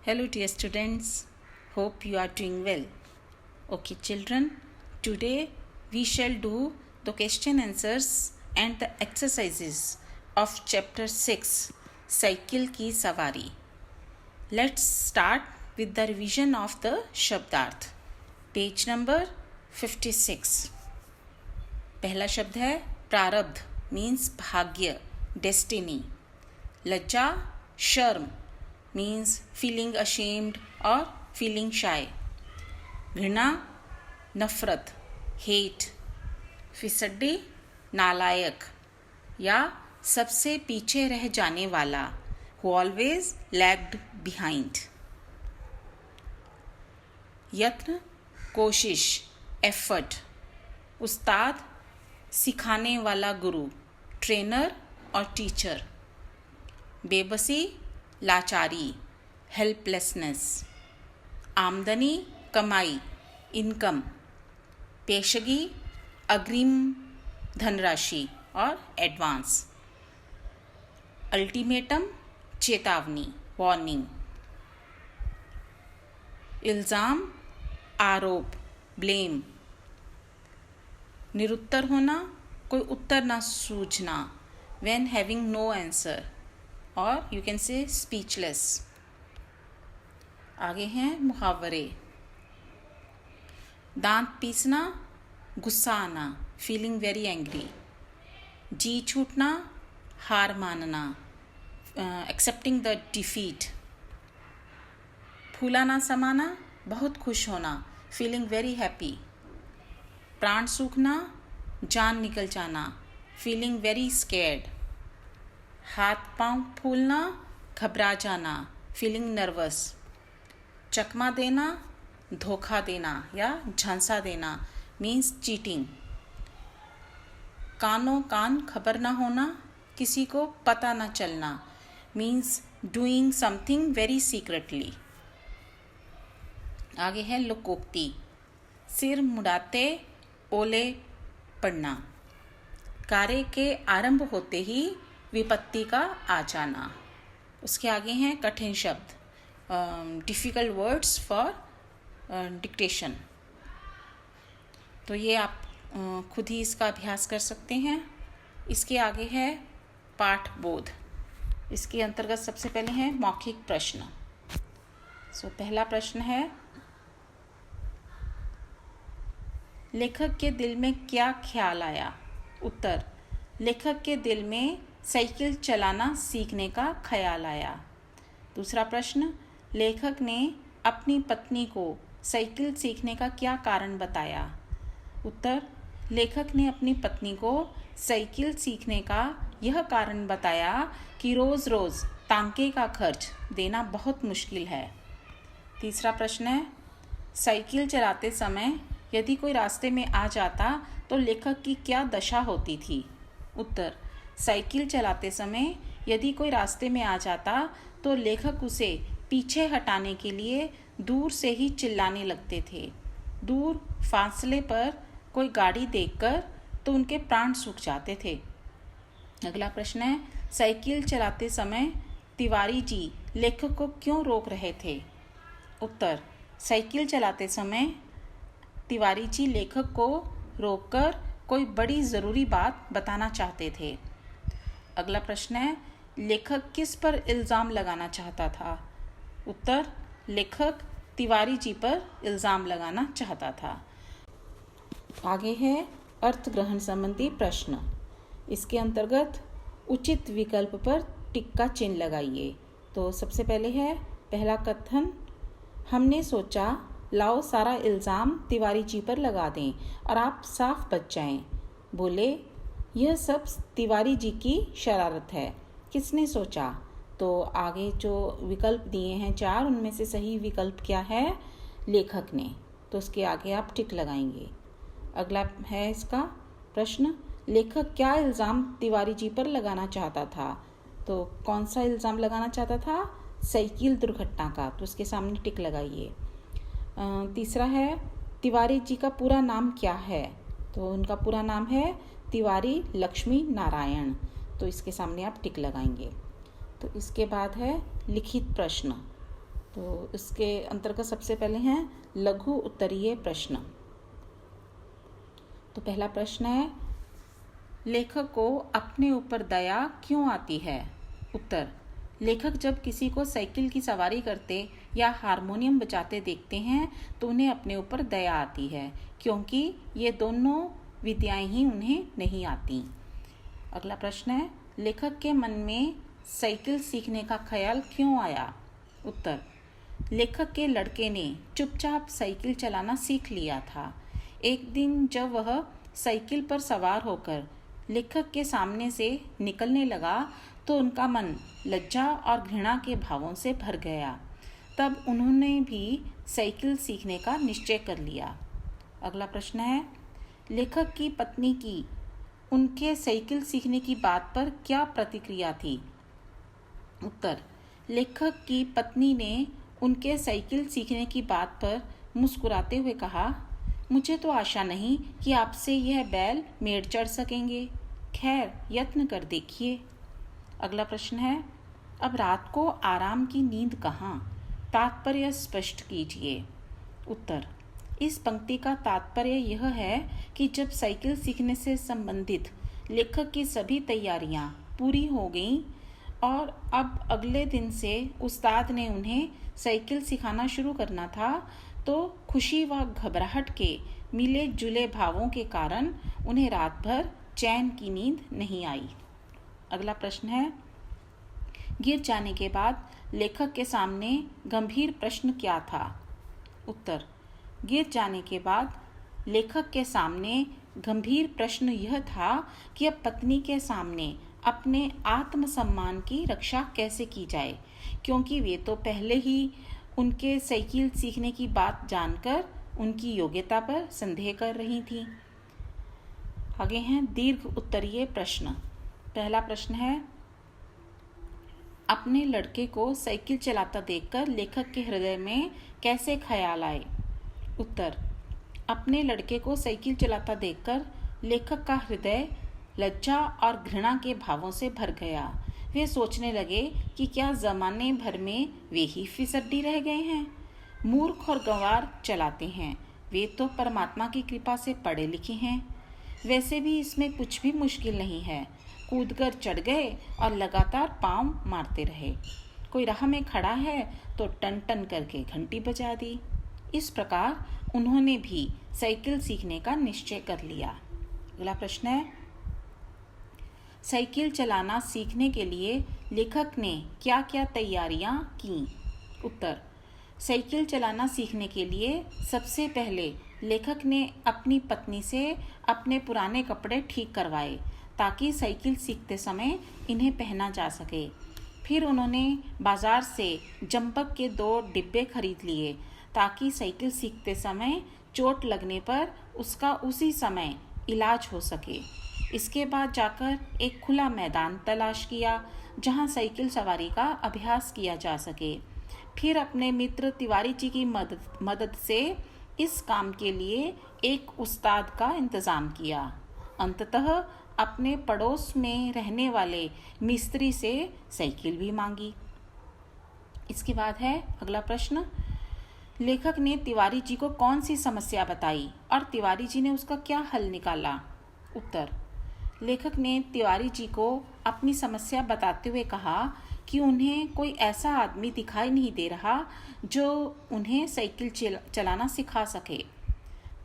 Hello dear students, hope you are doing well. Okay children, today we shall do the question answers and the exercises of chapter 6 Cycle की सवारी. Let's start with the revision of the शब्दार्थ. Page number 56. पहला शब्द है प्रारब्ध means भाग्य, destiny. लज्जा शर्म means feeling ashamed or feeling shy. घृणा नफरत hate. फिसड्डी नालायक या सबसे पीछे रह जाने वाला who always lagged behind. यत्न कोशिश effort. उस्ताद सिखाने वाला गुरु ट्रेनर और टीचर. बेबसी लाचारी हेल्पलेसनेस. आमदनी कमाई इनकम. पेशगी अग्रिम धनराशि और एडवांस. अल्टीमेटम चेतावनी वार्निंग. इल्ज़ाम आरोप ब्लेम. निरुत्तर होना कोई उत्तर ना सूझना when having no answer or you can say speechless. आगे हैं मुहावरे. दांत पीसना गुस्सा आना feeling very angry. जी छूटना हार मानना accepting the defeat. फूला ना समाना बहुत खुश होना feeling very happy. प्राण सूखना जान निकल जाना feeling very scared. हाथ पांव फूलना घबरा जाना feeling nervous. चकमा देना धोखा देना या झांसा देना means cheating. कानों कान खबर ना होना किसी को पता ना चलना means doing something very secretly. आगे है लोकोक्ति. सिर मुड़ाते ओले पड़ना. कार्य के आरंभ होते ही विपत्ति का आ जाना. उसके आगे हैं कठिन शब्द डिफ़िकल्ट वर्ड्स फॉर डिक्टेशन. तो ये आप खुद ही इसका अभ्यास कर सकते हैं. इसके आगे है पाठ बोध. इसके अंतर्गत सबसे पहले है मौखिक प्रश्न. पहला प्रश्न है लेखक के दिल में क्या ख्याल आया. उत्तर लेखक के दिल में साइकिल चलाना सीखने का ख्याल आया. दूसरा प्रश्न लेखक ने अपनी पत्नी को साइकिल सीखने का क्या कारण बताया. उत्तर लेखक ने अपनी पत्नी को साइकिल सीखने का यह कारण बताया कि रोज़ रोज़ टांके का खर्च देना बहुत मुश्किल है. तीसरा प्रश्न है साइकिल चलाते समय यदि कोई रास्ते में आ जाता तो लेखक की क्या दशा होती थी. उत्तर साइकिल चलाते समय यदि कोई रास्ते में आ जाता तो लेखक उसे पीछे हटाने के लिए दूर से ही चिल्लाने लगते थे. दूर फासले पर कोई गाड़ी देखकर तो उनके प्राण सूख जाते थे. अगला प्रश्न है साइकिल चलाते समय तिवारी जी लेखक को क्यों रोक रहे थे. उत्तर साइकिल चलाते समय तिवारी जी लेखक को रोककर कोई बड़ी ज़रूरी बात बताना चाहते थे. अगला प्रश्न है लेखक किस पर इल्ज़ाम लगाना चाहता था. उत्तर लेखक तिवारी जी पर इल्ज़ाम लगाना चाहता था. आगे है अर्थ ग्रहण संबंधी प्रश्न. इसके अंतर्गत उचित विकल्प पर टिक का चिन्ह लगाइए. तो सबसे पहले है पहला कथन हमने सोचा लाओ सारा इल्ज़ाम तिवारी जी पर लगा दें और आप साफ बच जाएं. बोले यह सब तिवारी जी की शरारत है. किसने सोचा. तो आगे जो विकल्प दिए हैं 4 उनमें से सही विकल्प क्या है लेखक ने. तो उसके आगे आप टिक लगाएंगे. अगला है इसका प्रश्न लेखक क्या इल्ज़ाम तिवारी जी पर लगाना चाहता था. तो कौन सा इल्ज़ाम लगाना चाहता था साइकिल दुर्घटना का. तो उसके सामने टिक लगाइए. तीसरा है तिवारी जी का पूरा नाम क्या है. तो उनका पूरा नाम है तिवारी लक्ष्मी नारायण. तो इसके सामने आप टिक लगाएंगे. तो इसके बाद है लिखित प्रश्न. तो इसके अंतर्गत सबसे पहले हैं लघु उत्तरीय प्रश्न। तो पहला प्रश्न है, लेखक को अपने ऊपर दया क्यों आती है? उत्तर, लेखक जब किसी को साइकिल की सवारी करते या हारमोनियम बजाते देखते हैं तो उन्हें अपने ऊपर दया आती है, क्योंकि ये दोनों विद्याएं ही उन्हें नहीं आती। अगला प्रश्न है, लेखक के मन में साइकिल सीखने का ख्याल क्यों आया? उत्तर, लेखक के लड़के ने चुपचाप साइकिल चलाना सीख लिया था। एक दिन जब वह साइकिल पर सवार होकर लेखक के सामने से निकलने लगा तो उनका मन लज्जा और घृणा के भावों से भर गया। तब उन्होंने भी साइकिल सीखने का निश्चय कर लिया। अगला प्रश्न है, लेखक की पत्नी की उनके साइकिल सीखने की बात पर क्या प्रतिक्रिया थी? उत्तर, लेखक की पत्नी ने उनके साइकिल सीखने की बात पर मुस्कुराते हुए कहा, मुझे तो आशा नहीं कि आपसे यह बैल मेड़ चढ़ सकेंगे। खैर, यत्न कर देखिए। अगला प्रश्न है, अब रात को आराम की नींद कहाँ? तात्पर्य स्पष्ट कीजिए। उत्तर, इस पंक्ति का तात्पर्य यह है कि जब साइकिल सीखने से संबंधित लेखक की सभी तैयारियां पूरी हो गईं और अब अगले दिन से उस्ताद ने उन्हें साइकिल सिखाना शुरू करना था, तो खुशी व घबराहट के मिले जुले भावों के कारण उन्हें रात भर चैन की नींद नहीं आई। अगला प्रश्न है, गिर जाने के बाद लेखक के सामने गंभीर प्रश्न क्या था? उत्तर, गिर जाने के बाद लेखक के सामने गंभीर प्रश्न यह था कि अब पत्नी के सामने अपने आत्मसम्मान की रक्षा कैसे की जाए, क्योंकि वे तो पहले ही उनके साइकिल सीखने की बात जानकर उनकी योग्यता पर संदेह कर रही थी। आगे हैं दीर्घ उत्तरीय प्रश्न। पहला प्रश्न है, अपने लड़के को साइकिल चलाता देखकर लेखक के हृदय में कैसे ख्याल आए? उत्तर, अपने लड़के को साइकिल चलाता देखकर लेखक का हृदय लज्जा और घृणा के भावों से भर गया। वे सोचने लगे कि क्या जमाने भर में वे ही फिसड्डी रह गए हैं। मूर्ख और गंवार चलाते हैं, वे तो परमात्मा की कृपा से पढ़े लिखे हैं। वैसे भी इसमें कुछ भी मुश्किल नहीं है। कूदकर चढ़ गए और लगातार पांव मारते रहे। कोई राह में खड़ा है तो टन टन करके घंटी बजा दी। इस प्रकार उन्होंने भी साइकिल सीखने का निश्चय कर लिया। अगला प्रश्न है, साइकिल चलाना सीखने के लिए लेखक ने क्या क्या तैयारियां की? उत्तर, साइकिल चलाना सीखने के लिए सबसे पहले लेखक ने अपनी पत्नी से अपने पुराने कपड़े ठीक करवाए ताकि साइकिल सीखते समय इन्हें पहना जा सके। फिर उन्होंने बाजार से जंपक के 2 डिब्बे खरीद लिए ताकि साइकिल सीखते समय चोट लगने पर उसका उसी समय इलाज हो सके। इसके बाद जाकर एक खुला मैदान तलाश किया जहां साइकिल सवारी का अभ्यास किया जा सके। फिर अपने मित्र तिवारी जी की मदद से इस काम के लिए एक उस्ताद का इंतज़ाम किया। अंततः अपने पड़ोस में रहने वाले मिस्त्री से साइकिल भी मांगी। इसके बाद है अगला प्रश्न, लेखक ने तिवारी जी को कौन सी समस्या बताई और तिवारी जी ने उसका क्या हल निकाला? उत्तर, लेखक ने तिवारी जी को अपनी समस्या बताते हुए कहा कि उन्हें कोई ऐसा आदमी दिखाई नहीं दे रहा जो उन्हें साइकिल चलाना सिखा सके।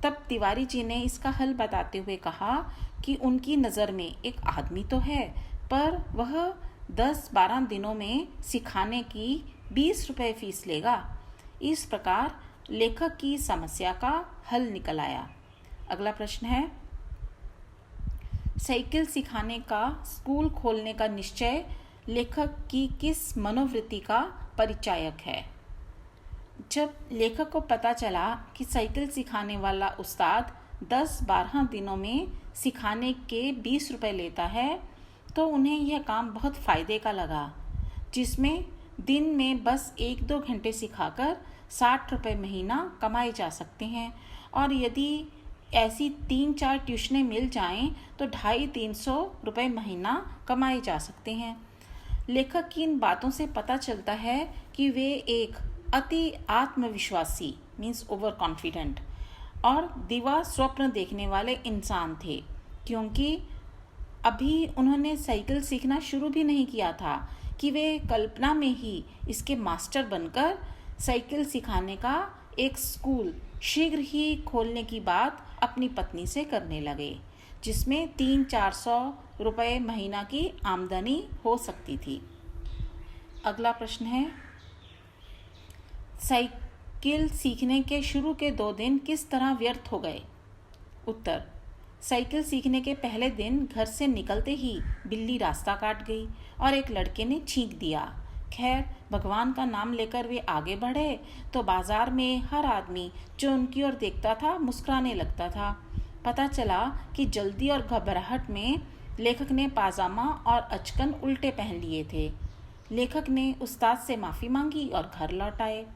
तब तिवारी जी ने इसका हल बताते हुए कहा कि उनकी नज़र में एक आदमी तो है, पर वह 10-12 दिनों में सिखाने की 20 रुपये फीस लेगा। इस प्रकार लेखक की समस्या का हल निकल आया। अगला प्रश्न है, साइकिल सिखाने का स्कूल खोलने का निश्चय लेखक की किस मनोवृत्ति का परिचायक है? जब लेखक को पता चला कि साइकिल सिखाने वाला उस्ताद 10-12 दिनों में सिखाने के 20 रुपये लेता है, तो उन्हें यह काम बहुत फ़ायदे का लगा, जिसमें दिन में बस 1-2 घंटे सिखाकर 60 रुपये महीना कमाए जा सकते हैं। और यदि ऐसी 3-4 ट्यूशनें मिल जाएं तो 250-300 रुपये महीना कमाए जा सकते हैं। लेखक की इन बातों से पता चलता है कि वे एक अति आत्मविश्वासी मीन्स ओवर कॉन्फिडेंट और दिवा स्वप्न देखने वाले इंसान थे, क्योंकि अभी उन्होंने साइकिल सीखना शुरू भी नहीं किया था कि वे कल्पना में ही इसके मास्टर बनकर साइकिल सिखाने का एक स्कूल शीघ्र ही खोलने की बात अपनी पत्नी से करने लगे, जिसमें 300-400 रुपये महीना की आमदनी हो सकती थी। अगला प्रश्न है, साइकिल सीखने के शुरू के 2 दिन किस तरह व्यर्थ हो गए? उत्तर, साइकिल सीखने के पहले दिन घर से निकलते ही बिल्ली रास्ता काट गई और एक लड़के ने छींक दिया। खैर, भगवान का नाम लेकर वे आगे बढ़े तो बाजार में हर आदमी जो उनकी ओर देखता था मुस्कुराने लगता था। पता चला कि जल्दी और घबराहट में लेखक ने पाजामा और अचकन उल्टे पहन लिए थे। लेखक ने उस्ताद से माफ़ी मांगी और घर लौट आए।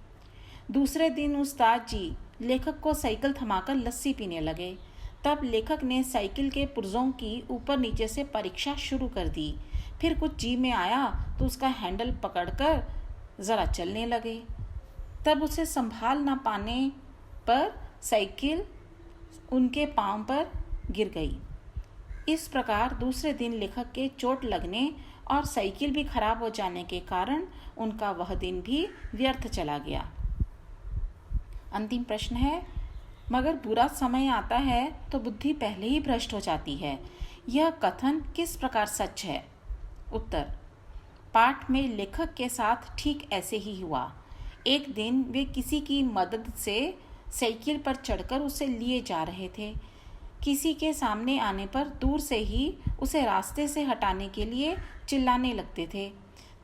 दूसरे दिन उस्ताद जी लेखक को साइकिल थमाकर लस्सी पीने लगे। तब लेखक ने साइकिल के पुर्जों की ऊपर नीचे से परीक्षा शुरू कर दी। फिर कुछ जी में आया तो उसका हैंडल पकड़कर ज़रा चलने लगे। तब उसे संभाल न पाने पर साइकिल उनके पांव पर गिर गई। इस प्रकार दूसरे दिन लेखक के चोट लगने और साइकिल भी खराब हो जाने के कारण उनका वह दिन भी व्यर्थ चला गया। अंतिम प्रश्न है, मगर बुरा समय आता है तो बुद्धि पहले ही भ्रष्ट हो जाती है, यह कथन किस प्रकार सच है? उत्तर, पाठ में लेखक के साथ ठीक ऐसे ही हुआ। एक दिन वे किसी की मदद से साइकिल पर चढ़कर उसे लिए जा रहे थे। किसी के सामने आने पर दूर से ही उसे रास्ते से हटाने के लिए चिल्लाने लगते थे।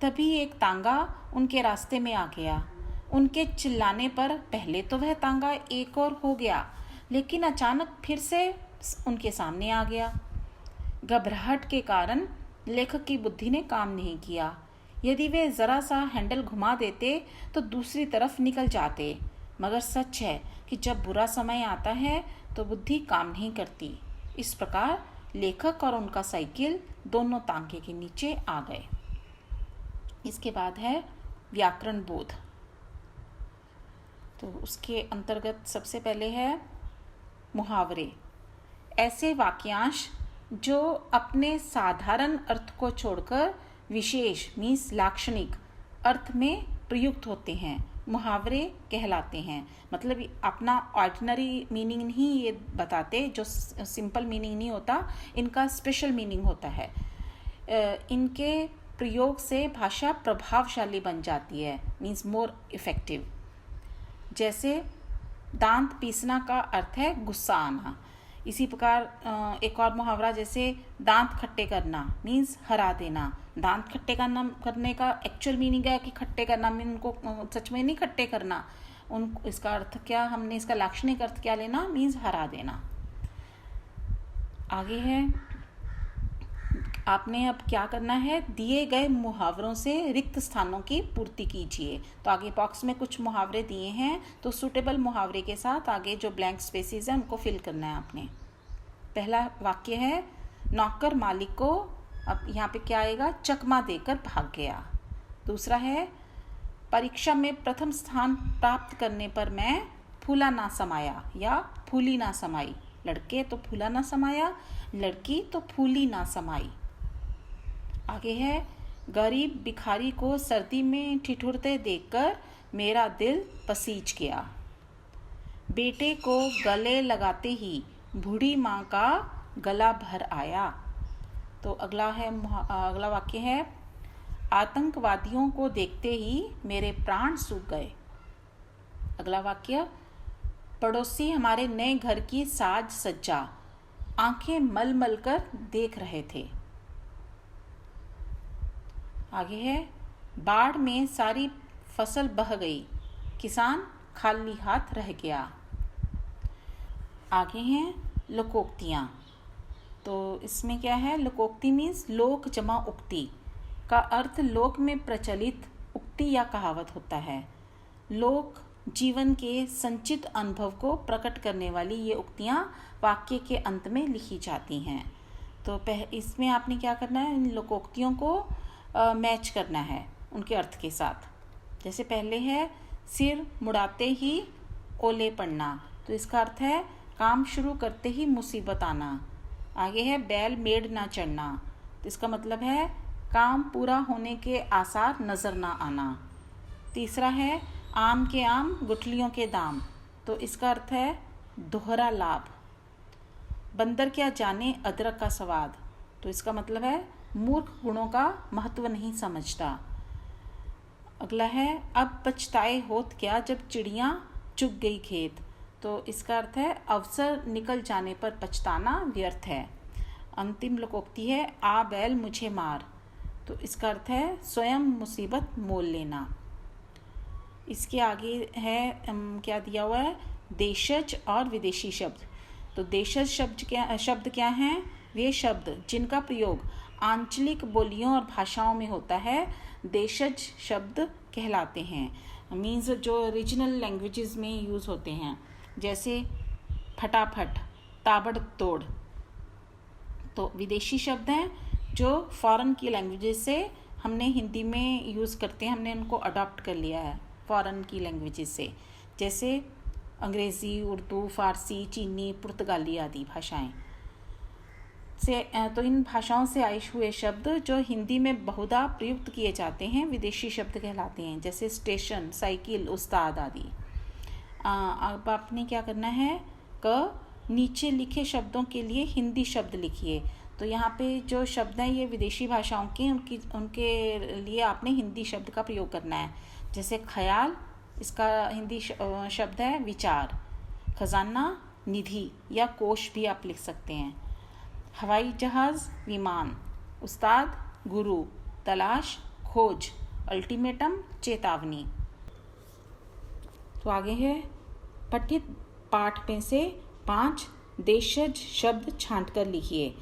तभी एक तांगा उनके रास्ते में आ गया। उनके चिल्लाने पर पहले तो वह तांगा एक और हो गया, लेकिन अचानक फिर से उनके सामने आ गया। घबराहट के कारण लेखक की बुद्धि ने काम नहीं किया। यदि वे ज़रा सा हैंडल घुमा देते तो दूसरी तरफ निकल जाते। मगर सच है कि जब बुरा समय आता है तो बुद्धि काम नहीं करती। इस प्रकार लेखक और उनका साइकिल दोनों तांगे के नीचे आ गए। इसके बाद है व्याकरण बोध। तो उसके अंतर्गत सबसे पहले है मुहावरे। ऐसे वाक्यांश जो अपने साधारण अर्थ को छोड़कर विशेष मीन्स लाक्षणिक अर्थ में प्रयुक्त होते हैं, मुहावरे कहलाते हैं। मतलब अपना ऑर्डिनरी मीनिंग नहीं ये बताते, जो सिंपल मीनिंग नहीं होता, इनका स्पेशल मीनिंग होता है। इनके प्रयोग से भाषा प्रभावशाली बन जाती है, मीन्स मोर इफेक्टिव। जैसे दांत पीसना का अर्थ है गुस्सा आना। इसी प्रकार एक और मुहावरा जैसे दांत खट्टे करना मीन्स हरा देना। दांत खट्टे करने का एक्चुअल मीनिंग है कि खट्टे करना मीन उनको सच में नहीं खट्टे करना, इसका अर्थ क्या, हमने इसका लाक्षणिक अर्थ क्या लेना, मीन्स हरा देना। आगे है, आपने अब क्या करना है, दिए गए मुहावरों से रिक्त स्थानों की पूर्ति कीजिए। तो आगे बॉक्स में कुछ मुहावरे दिए हैं, तो सूटेबल मुहावरे के साथ आगे जो ब्लैंक स्पेसेस हैं उनको फिल करना है आपने। पहला वाक्य है, नौकर मालिक को, अब यहाँ पे क्या आएगा, चकमा देकर भाग गया। दूसरा है, परीक्षा में प्रथम स्थान प्राप्त करने पर मैं फूला ना समाया या फूली ना समाई। लड़के तो फूला ना समाया, लड़की तो फूली ना समाई। आगे है, गरीब भिखारी को सर्दी में ठिठुरते देखकर मेरा दिल पसीज गया। बेटे को गले लगाते ही बूढ़ी माँ का गला भर आया। तो अगला वाक्य है, आतंकवादियों को देखते ही मेरे प्राण सूख गए। अगला वाक्य, पड़ोसी हमारे नए घर की साज सज्जा आंखें मल मल कर देख रहे थे। आगे है, बाढ़ में सारी फसल बह गई, किसान खाली हाथ रह गया। आगे हैं लोकोक्तियाँ। तो इसमें क्या है, लोकोक्ति मीन्स लोक जमा उक्ति का अर्थ लोक में प्रचलित उक्ति या कहावत होता है। लोक जीवन के संचित अनुभव को प्रकट करने वाली ये उक्तियाँ वाक्य के अंत में लिखी जाती हैं। तो इसमें आपने क्या करना है, इन लोकोक्तियों को मैच करना है उनके अर्थ के साथ। जैसे पहले है, सिर मुड़ाते ही ओले पड़ना, तो इसका अर्थ है काम शुरू करते ही मुसीबत आना। आगे है बैल मेड़ ना चढ़ना, तो इसका मतलब है काम पूरा होने के आसार नज़र ना आना। तीसरा है आम के आम गुठलियों के दाम, तो इसका अर्थ है दोहरा लाभ। बंदर क्या जाने अदरक का स्वाद, तो इसका मतलब है मूर्ख गुणों का महत्व नहीं समझता। अगला है अब पछताए होत क्या जब चिड़ियाँ चुग गई खेत, तो इसका अर्थ है अवसर निकल जाने पर पछताना व्यर्थ है। अंतिम लोकोक्ति है आ बैल मुझे मार, तो इसका अर्थ है स्वयं मुसीबत मोल लेना। इसके आगे है क्या दिया हुआ है, देशज और विदेशी शब्द। तो देशज शब्द क्या हैं? वे शब्द जिनका प्रयोग आंचलिक बोलियों और भाषाओं में होता है देशज शब्द कहलाते हैं। मीन्स जो रीजनल लैंग्वेजेस में यूज़ होते हैं, जैसे फटाफट, ताबड़तोड़। तो विदेशी शब्द हैं जो फॉरेन की लैंग्वेजेस से हमने हिंदी में यूज़ करते हैं, हमने उनको अडॉप्ट कर लिया है फॉरेन की लैंग्वेजेस से, जैसे अंग्रेज़ी, उर्दू, फ़ारसी, चीनी, पुर्तगाली आदि भाषाएं से। तो इन भाषाओं से आए हुए शब्द जो हिंदी में बहुधा प्रयुक्त किए जाते हैं विदेशी शब्द कहलाते हैं, जैसे स्टेशन, साइकिल, उस्ताद आदि। अब आपने क्या करना है, नीचे लिखे शब्दों के लिए हिंदी शब्द लिखिए। तो यहाँ पे जो शब्द हैं ये विदेशी भाषाओं के, उनके लिए आपने हिंदी शब्द का प्रयोग करना है। जैसे ख्याल, इसका हिंदी शब्द है विचार। खजाना निधि या कोष भी आप लिख सकते हैं। हवाई जहाज़ विमान। उस्ताद गुरु। तलाश खोज। अल्टीमेटम चेतावनी। तो आगे है पठित पाठ में से 5 देशज शब्द छांट कर लिखिए।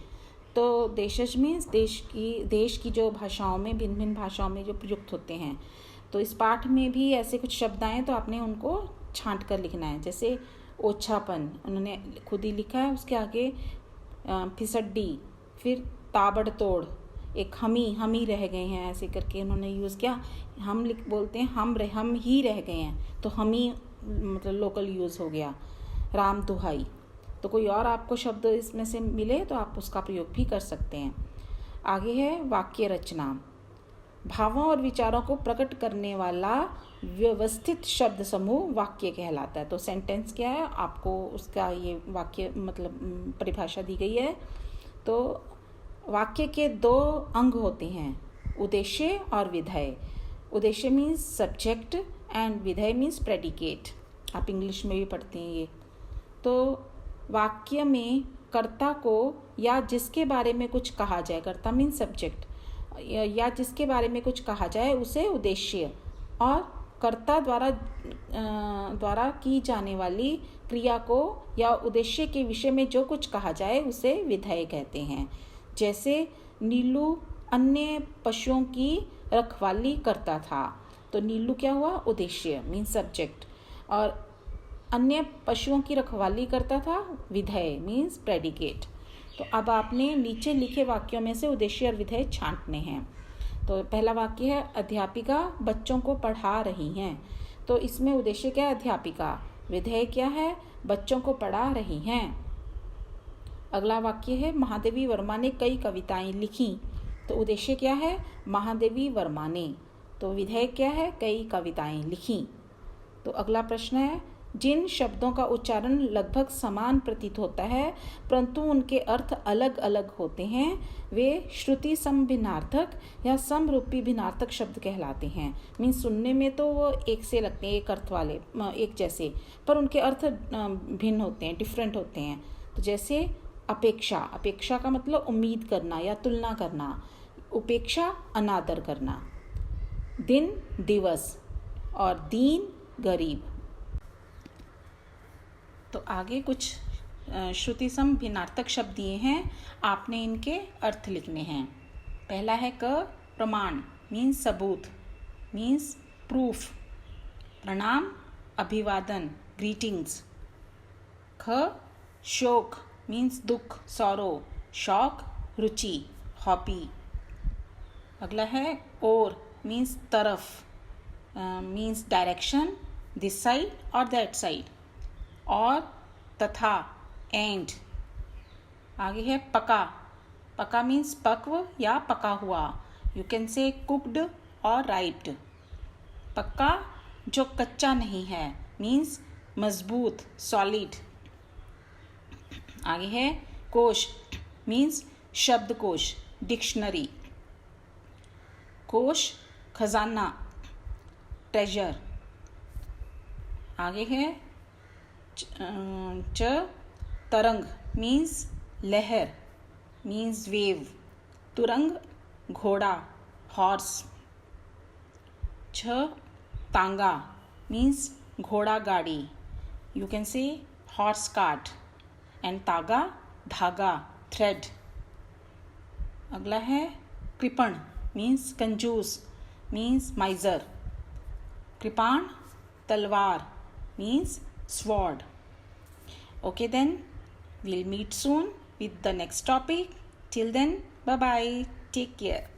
तो देशज मीन्स देश की जो भाषाओं में, भिन्न भिन्न भाषाओं में जो प्रयुक्त होते हैं। तो इस पाठ में भी ऐसे कुछ शब्द आए तो आपने उनको छांट कर लिखना है। जैसे ओछापन उन्होंने खुद ही लिखा है, उसके आगे फिसड्डी, फिर ताबड़तोड़, एक हम ही रह गए हैं, ऐसे करके उन्होंने यूज़ किया। हम बोलते हैं हम ही रह गए हैं, तो हम ही मतलब लोकल यूज़ हो गया। राम दुहाई। तो कोई और आपको शब्द इसमें से मिले तो आप उसका प्रयोग भी कर सकते हैं। आगे है वाक्य रचना। भावों और विचारों को प्रकट करने वाला व्यवस्थित शब्द समूह वाक्य कहलाता है। तो सेंटेंस क्या है, आपको उसका ये वाक्य मतलब परिभाषा दी गई है। तो वाक्य के 2 अंग होते हैं, उद्देश्य और विधेय। उद्देश्य मीन्स सब्जेक्ट एंड विधेय मीन्स प्रेडिकेट। आप इंग्लिश में भी पढ़ते हैं ये। तो वाक्य में कर्ता को या जिसके बारे में कुछ कहा जाए, कर्ता मीन्स सब्जेक्ट, या जिसके बारे में कुछ कहा जाए उसे उद्देश्य, और कर्ता द्वारा की जाने वाली क्रिया को या उद्देश्य के विषय में जो कुछ कहा जाए उसे विधेय कहते हैं। जैसे नीलू अन्य पशुओं की रखवाली करता था, तो नीलू क्या हुआ, उद्देश्य मीन्स सब्जेक्ट, और अन्य पशुओं की रखवाली करता था, विधेय मीन्स प्रेडिकेट। तो अब आपने नीचे लिखे वाक्यों में से उद्देश्य और विधेय छांटने हैं। तो पहला वाक्य है अध्यापिका बच्चों को पढ़ा रही हैं। तो इसमें उद्देश्य क्या है, अध्यापिका। विधेय क्या है, बच्चों को पढ़ा रही हैं। अगला वाक्य है महादेवी वर्मा ने कई कविताएं लिखी। तो उद्देश्य क्या है, महादेवी वर्मा ने। तो विधेय क्या है, कई कविताएं लिखी। तो अगला प्रश्न है जिन शब्दों का उच्चारण लगभग समान प्रतीत होता है परंतु उनके अर्थ अलग अलग होते हैं वे श्रुति समभिन्नार्थक या समरूपी भिन्नार्थक शब्द कहलाते हैं। मीन्स सुनने में तो वो एक से लगते हैं, एक अर्थ वाले, एक जैसे, पर उनके अर्थ भिन्न होते हैं, डिफरेंट होते हैं। तो जैसे अपेक्षा, अपेक्षा का मतलब उम्मीद करना या तुलना करना, उपेक्षा अनादर करना। दिन दिवस और दीन गरीब। तो आगे कुछ श्रुति सम भिन्नार्थक शब्द दिए हैं, आपने इनके अर्थ लिखने हैं। पहला है क प्रमाण मीन्स सबूत, मीन्स प्रूफ। प्रणाम अभिवादन ग्रीटिंग्स। ख शोक मीन्स दुख, सॉरो, शौक रुचि, हॉबी। अगला है और मीन्स तरफ, मीन्स डायरेक्शन दिस साइड और दैट साइड, और तथा एंड। आगे है पका, पका मीन्स पक्व या पका हुआ, यू कैन से कुक्ड और राइप्ड। पक्का जो कच्चा नहीं है मीन्स मजबूत, सॉलिड। आगे है कोश मीन्स शब्दकोश, डिक्शनरी। कोश खजाना, ट्रेजर। आगे है तरंग मीन्स लहर, मीन्स वेव। तुरंग घोड़ा, हॉर्स। तांगा मीन्स घोड़ा गाड़ी, you can say horse cart. And तागा धागा, थ्रेड। अगला है कृपण मीन्स कंजूस, मीन्स माइजर। कृपाण तलवार means sword. Okay then, we'll meet soon with the next topic. Till then, bye bye. Take care.